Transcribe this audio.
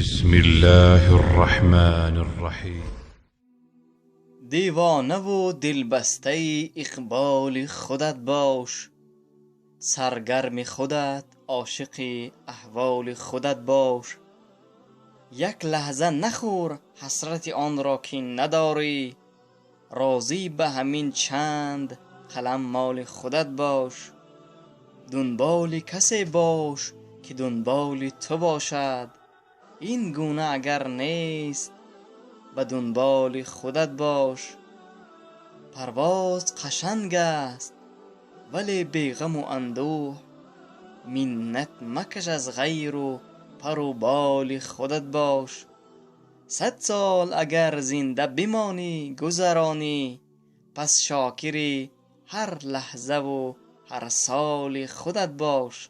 بسم الله الرحمن الرحیم. دیوانه و دلبسته اقبال خودت باش، سرگرم خودت عاشق احوال خودت باش. یک لحظه نخور حسرت آن را که نداری، راضی به همین چند قلم مال خودت باش. دنبال کسی باش که دنبال تو باشد، این گونه اگر نیست به دنبال خودت باش. پرواز قشنگ است ولی بی غم و اندوه، منت مکش از غیر و پر و بال خودت باش. 100 سال اگر زنده بمانی گذرانی، پس شاکر هر لحظه و هر سال خودت باش.